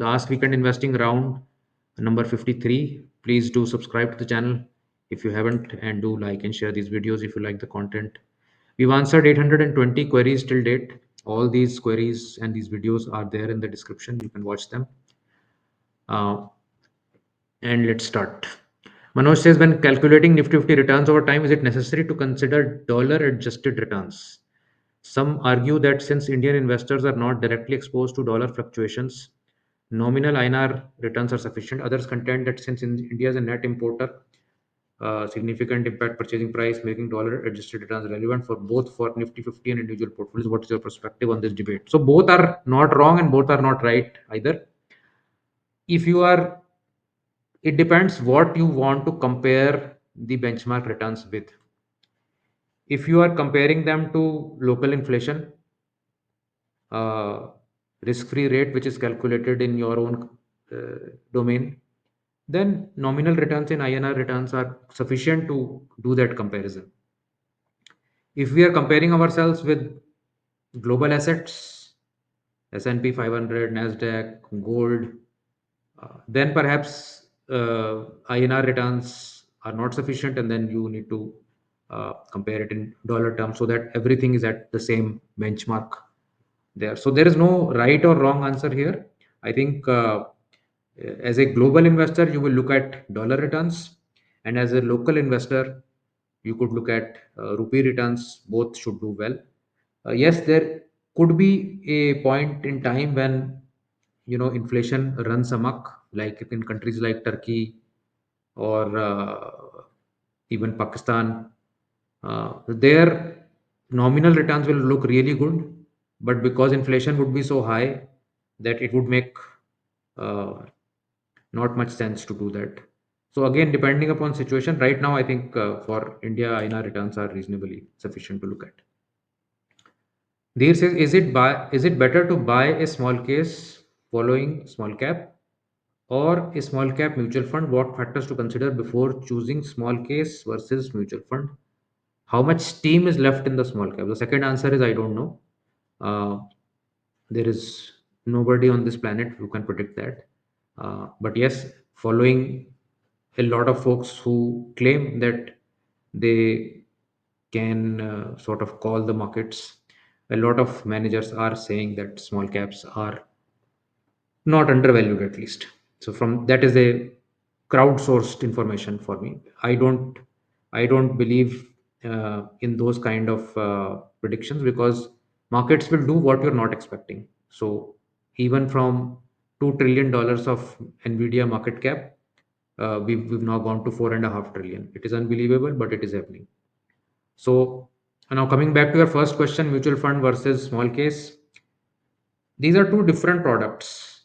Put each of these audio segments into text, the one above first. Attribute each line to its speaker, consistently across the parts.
Speaker 1: the Ask Weekend Investing round number 53. Please do subscribe to the channel if you haven't, and do like and share these videos if you like the content. We've answered 820 queries till date. All these queries and these videos are there in the description. You can watch them. Uh, and let's start. Manoj says, when calculating Nifty 50 returns over time, is it necessary to consider dollar adjusted returns? Some argue that since Indian investors are not directly exposed to dollar fluctuations, nominal INR returns are sufficient. Others contend that since India is a net importer, significant impact purchasing price, making dollar adjusted returns relevant for both for Nifty 50 and individual portfolios. What is your perspective on this debate? So both are not wrong and both are not right either. If you are, it depends what you want to compare the benchmark returns with. If you are comparing them to local inflation, uh, risk-free rate, which is calculated in your own domain, then nominal returns in INR returns are sufficient to do that comparison. If we are comparing ourselves with global assets, S&P 500, Nasdaq, gold, then perhaps INR returns are not sufficient, and then you need to compare it in dollar terms so that everything is at the same benchmark there. So there is no right or wrong answer here. I think as a global investor, you will look at dollar returns, and as a local investor, you could look at rupee returns. Both should do well. Yes, there could be a point in time when inflation runs amok, like in countries like Turkey or even Pakistan. Their nominal returns will look really good, but because inflation would be so high that it would make uh, not much sense to do that. So again, depending upon situation, right now I think for India, INR returns are reasonably sufficient to look at. There says, is it better to buy a small case following small cap or a small cap mutual fund? What factors to consider before choosing small case versus mutual fund? How much steam is left in the small cap? The second answer is I don't know. Uh, there is nobody on this planet who can predict that. But yes, following a lot of folks who claim that they can sort of call the markets, a lot of managers are saying that small caps are not undervalued at least. So from that is a crowdsourced information for me. I don't believe in those kind of predictions, because markets will do what you're not expecting. So even from $2 trillion of Nvidia market cap, we've now gone to 4.5 trillion. It is unbelievable, but it is happening. So now coming back to your first question, mutual fund versus small case, these are two different products,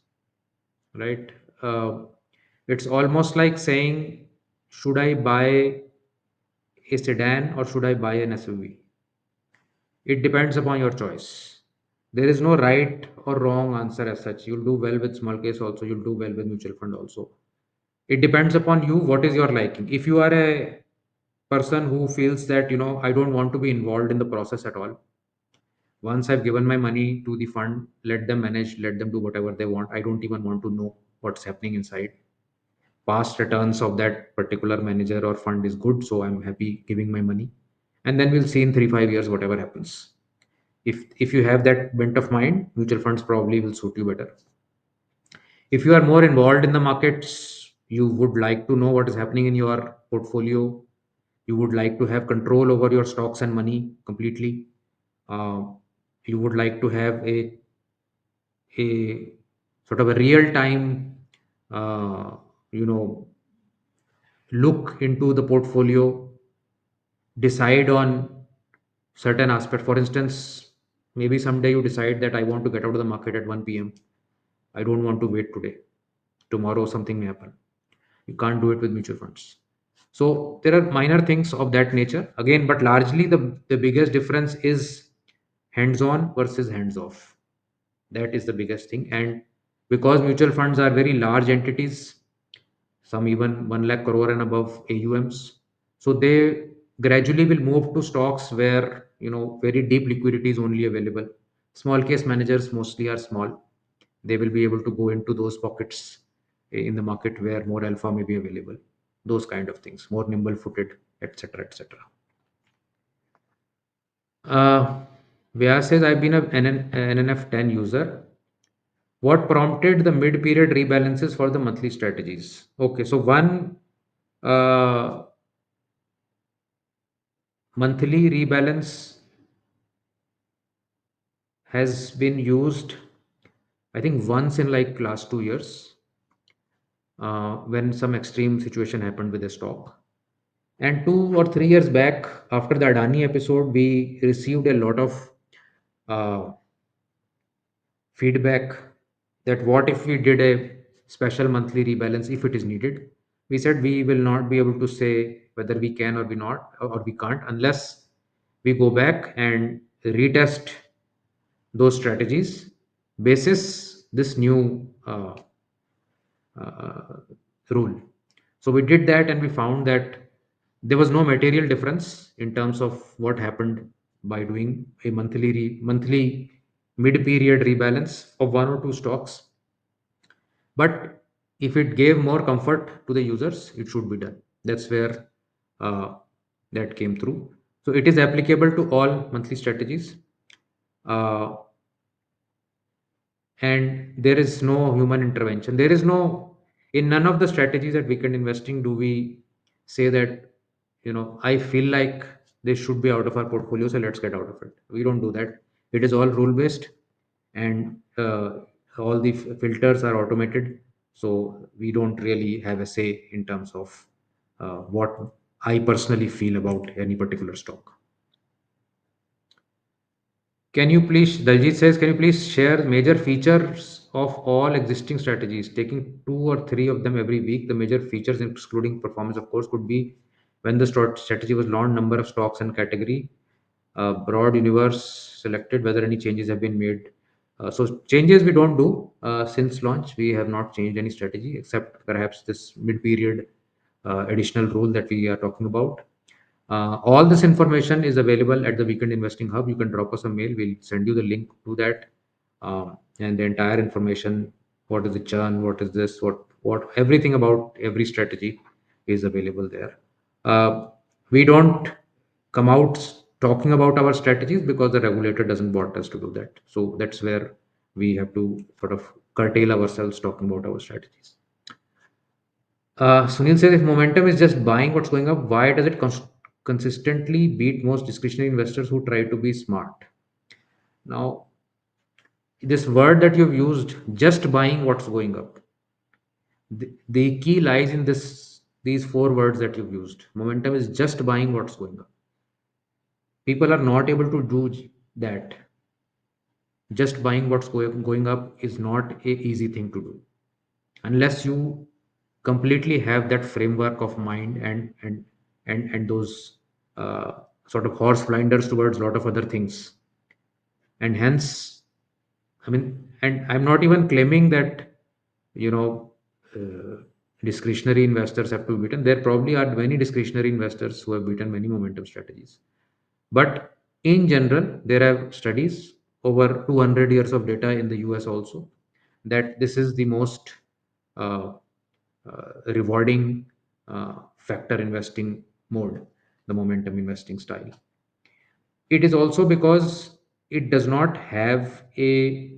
Speaker 1: right? Uh, it's almost like saying, should I buy a sedan or should I buy an SUV? It depends upon your choice. There is no right or wrong answer as such. You'll do well with small case also, you'll do well with mutual fund also. It depends upon you, what is your liking. If you are a person who feels that, I don't want to be involved in the process at all. Once I've given my money to the fund, let them manage, let them do whatever they want. I don't even want to know what's happening inside. Past returns of that particular manager or fund is good, so I'm happy giving my money, and then we'll see in 3 5 years whatever happens. If you have that bent of mind, mutual funds probably will suit you better. If you are more involved in the markets, you would like to know what is happening in your portfolio, you would like to have control over your stocks and money completely. uh, you would like to have a sort of a real time uh, you know look into the portfolio, decide on certain aspect. For instance, maybe someday you decide that I want to get out of the market at 1 p.m. I don't want to wait today. Tomorrow something may happen. You can't do it with mutual funds. So there are minor things of that nature again, but largely the biggest difference is hands on versus hands off. That is the biggest thing. And because mutual funds are very large entities, some even 1 lakh crore and above AUMs. So they gradually will move to stocks where very deep liquidity is only available. Small case managers mostly are small. they will be able to go into those pockets in the market where more alpha may be available. Those kind of things, more nimble footed, etc., etc. uh, Vyas says, I've been a NNF10 user. What prompted the mid period rebalances for the monthly strategies? Okay, so one uh, monthly rebalance has been used, I think, once in like last 2 years, when some extreme situation happened with the stock. And 2 or 3 years back, after the Adani episode, we received a lot of uh, feedback that what if we did a special monthly rebalance if it is needed. We said we will not be able to say whether we can or we not or we can't unless we go back and retest those strategies basis this new uh, rule. So we did that and we found that there was no material difference in terms of what happened by doing a monthly mid period rebalance of one or two stocks. But if it gave more comfort to the users, it should be done. That's where uh, that came through. So it is applicable to all monthly strategies. Uh, and there is no human intervention. There is no, in none of the strategies at weekend investing do we say that, I feel like they should be out of our portfolio, so let's get out of it. We don't do that. It is all rule based, and all the filters are automated, so we don't really have a say in terms of what I personally feel about any particular stock. Can you please, Daljit says, can you please share major features of all existing strategies? Taking two or three of them every week, the major features, excluding performance, of course, could be when the strategy was launched, number of stocks and category, broad universe selected, whether any changes have been made. So changes we don't do since launch. We have not changed any strategy except perhaps this mid-period additional rule that we are talking about. All this information is available at the Weekend Investing Hub. You can drop us a mail. We'll send you the link to that, and the entire information. What is the churn? What is this? What everything about every strategy is available there. We don't come out talking about our strategies because the regulator doesn't want us to do that. So that's where we have to sort of curtail ourselves talking about our strategies. Sunil says, if momentum is just buying what's going up, why does it consistently beat most discretionary investors who try to be smart? Now, this word that you've used, just buying what's going up, the key lies in these four words that you've used. Momentum is just buying what's going up. People are not able to do that. Just buying what's going up is not a easy thing to do unless you completely have that framework of mind and those sort of horse blinders towards a lot of other things. And hence, I mean, and I'm not even claiming that, you know uh, discretionary investors have to be beaten. There probably are many discretionary investors who have beaten many momentum strategies, but in general there are studies over 200 years of data in the US also that this is the most uh, rewarding factor investing mode, the momentum investing style. It is also because it does not have a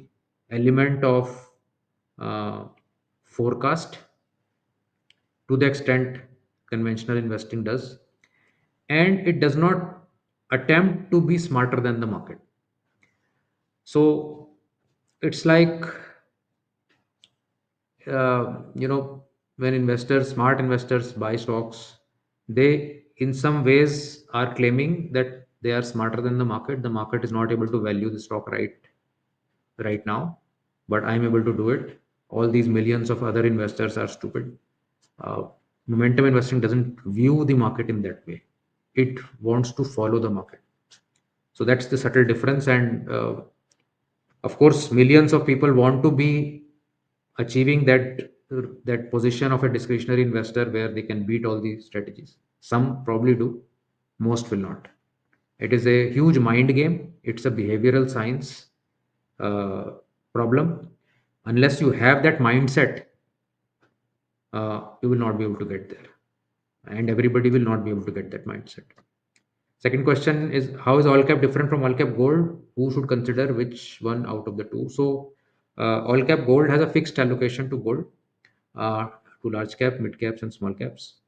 Speaker 1: element of uh, forecast to the extent conventional investing does, and it does not attempt to be smarter than the market. So it's like, when investors, smart investors, buy stocks, they in some ways are claiming that they are smarter than the market. The market is not able to value the stock right now, but I'm able to do it. All these millions of other investors are stupid. uh, Momentum investing doesn't view the market in that way. It wants to follow the market. So that's the subtle difference. And of course, millions of people want to be achieving that position of a discretionary investor where they can beat all these strategies. Some probably do, most will not. It is a huge mind game. It's a behavioral science uh, problem. Unless you have that mindset, you will not be able to get there, and everybody will not be able to get that mindset. Second question is, how is all cap different from all cap gold? Who should consider which one out of the two? So, all cap gold has a fixed allocation to gold, uh, to large cap, mid caps, and small caps.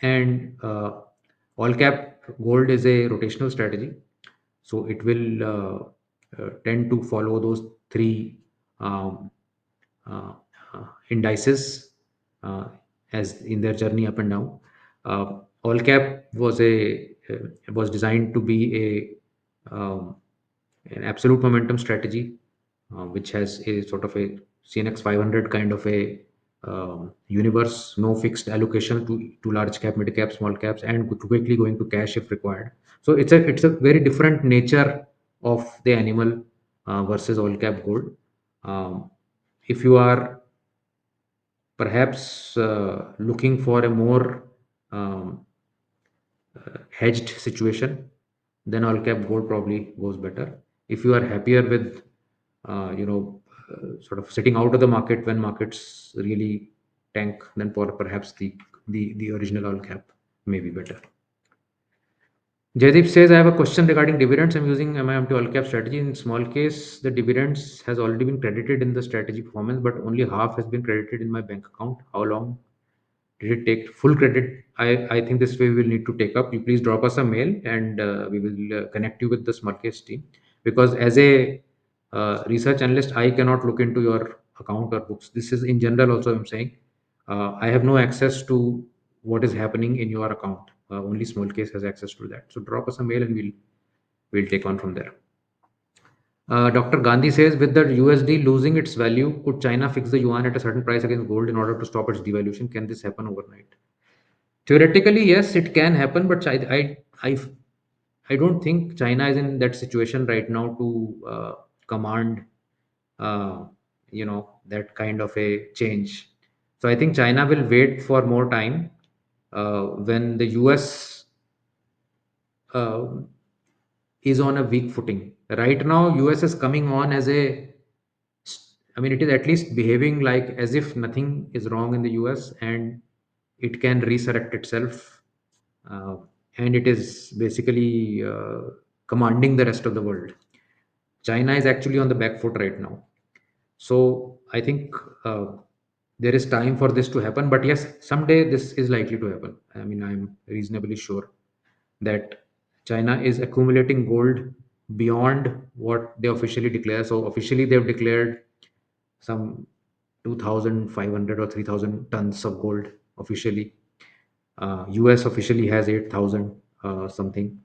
Speaker 1: And all cap gold is a rotational strategy, so it will tend to follow those three um, uh, indices uh, as in their journey up and down. All cap was designed to be an absolute momentum strategy, which has a sort of a CNX 500 kind of a universe, no fixed allocation to large cap, mid cap, small caps, and quickly going to cash if required. So it's a very different nature of the animal versus all cap gold. If you are perhaps looking for a more um, hedged situation, then all cap gold probably goes better. If you are happier with sort of sitting out of the market when markets really tank, then for perhaps the original all cap may be better. Jaydeep says, I have a question regarding dividends. I'm using MIMT all cap strategy. In small case, the dividends has already been credited in the strategy performance, but only half has been credited in my bank account. How long did it take full credit? I think this way we will need to take up. You please drop us a mail, and we will connect you with the small case team, because as a research analyst, I cannot look into your account or books. This is in general also I'm saying. I have no access to what is happening in your account. Only small case has access to that. So drop us a mail and we'll take on from there. Dr. Gandhi says, with the USD losing its value, could China fix the yuan at a certain price against gold in order to stop its devaluation? Can this happen overnight? Theoretically, yes, it can happen, but I don't think China is in that situation right now to command, uh, that kind of a change. So I think China will wait for more time when the US uh, is on a weak footing. Right now, US is coming on as I mean, it is at least behaving like as if nothing is wrong in the US and it can resurrect itself. Uh, and it is basically commanding the rest of the world. China is actually on the back foot right now. So I think there is time for this to happen. But yes, someday this is likely to happen. I mean, I'm reasonably sure that China is accumulating gold beyond what they officially declare. So officially, they've declared some 2,500 or 3,000 tons of gold officially. US officially has 8,000 something.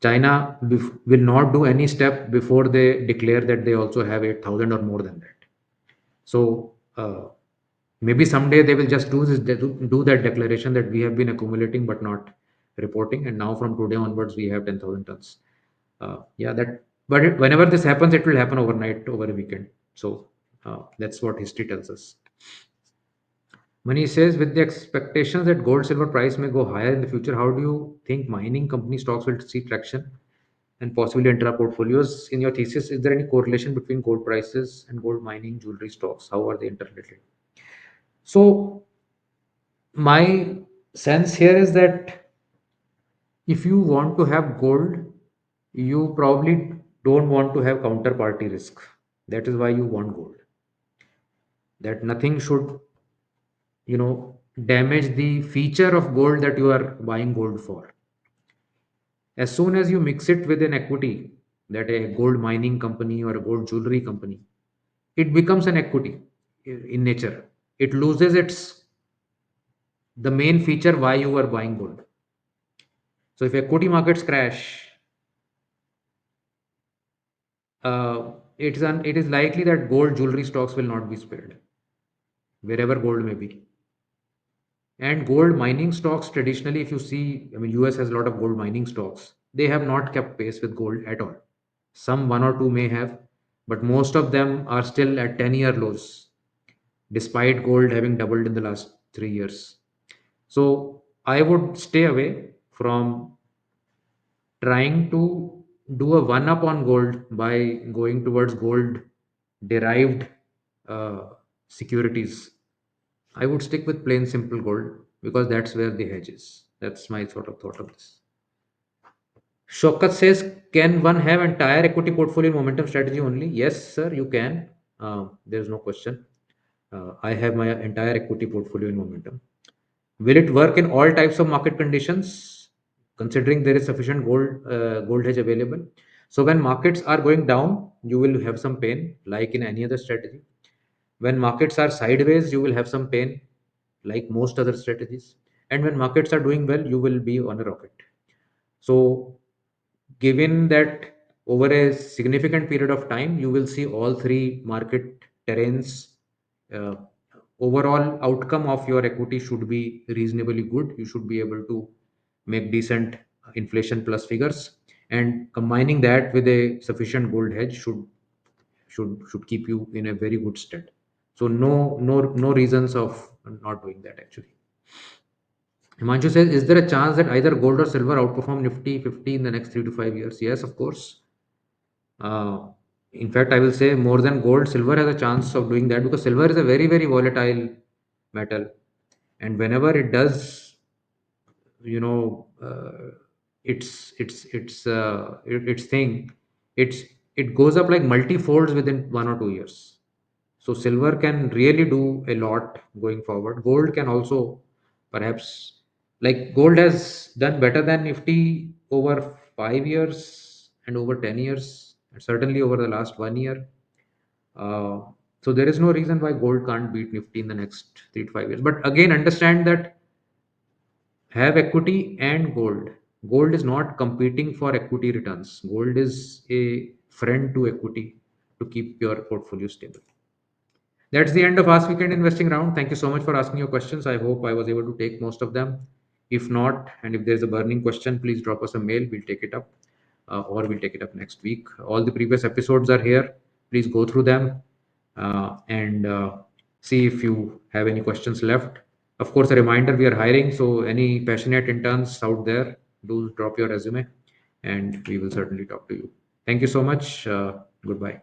Speaker 1: China will not do any step before they declare that they also have 8,000 or more than that. So maybe someday they will just do that declaration that we have been accumulating but not reporting, and now from today onwards we have 10,000 tons. Yeah, that. But whenever this happens, it will happen overnight over a weekend. So that's what history tells us. Mani says, with the expectations that gold silver price may go higher in the future, how do you think mining company stocks will see traction and possibly enter our portfolios? In your thesis, is there any correlation between gold prices and gold mining jewelry stocks? How are they interrelated? So, my sense here is that if you want to have gold, you probably don't want to have counterparty risk. That is why you want gold. That nothing should, damage the feature of gold that you are buying gold for. As soon as you mix it with an equity, that a gold mining company or a gold jewelry company, it becomes an equity in nature. It loses its the main feature why you were buying gold. So if equity markets crash, it is likely that gold jewelry stocks will not be spared wherever gold may be. And gold mining stocks traditionally, if you see, I mean, US has a lot of gold mining stocks. They have not kept pace with gold at all. Some one or two may have, but most of them are still at 10-year lows, despite gold having doubled in the last 3 years. So I would stay away from trying to do a one up on gold by going towards gold derived uh, securities, I would stick with plain simple gold because that's where the hedge is. That's my sort of thought of this. Shokat says, can one have entire equity portfolio in momentum strategy only? Yes, sir, you can. There's no question. I have my entire equity portfolio in momentum. Will it work in all types of market conditions, considering there is sufficient gold hedge available? So when markets are going down, you will have some pain, like in any other strategy. When markets are sideways, you will have some pain, like most other strategies. And when markets are doing well, you will be on a rocket. So given that over a significant period of time you will see all three market terrains, uh, overall outcome of your equity should be reasonably good. You should be able to make decent inflation plus figures, and combining that with a sufficient gold hedge should keep you in a very good state. So no reasons of not doing that actually. Himanshu says, is there a chance that either gold or silver outperform Nifty 50 in the next 3 to 5 years? Yes, of course. Uh, in fact, I will say more than gold, silver has a chance of doing that because silver is a very, very volatile metal. And whenever it does, you know, its thing, it's it goes up like multi folds within 1 or 2 years. So silver can really do a lot going forward. Gold can also perhaps, like gold has done better than Nifty over 5 years and over 10 years, and certainly over the last 1 year. Uh, so there is no reason why gold can't beat Nifty in the next 3 to 5 years. But again, understand that have equity and gold. Gold is not competing for equity returns. Gold is a friend to equity to keep your portfolio stable. That's the end of Ask Weekend Investing Round. Thank you so much for asking your questions. I hope I was able to take most of them. If not, and if there's a burning question, please drop us a mail. We'll take it up, or we'll take it up next week. All the previous episodes are here. Please go through them and see if you have any questions left. Of course, a reminder, we are hiring. So, any passionate interns out there, do drop your resume and we will certainly talk to you. Thank you so much. Goodbye.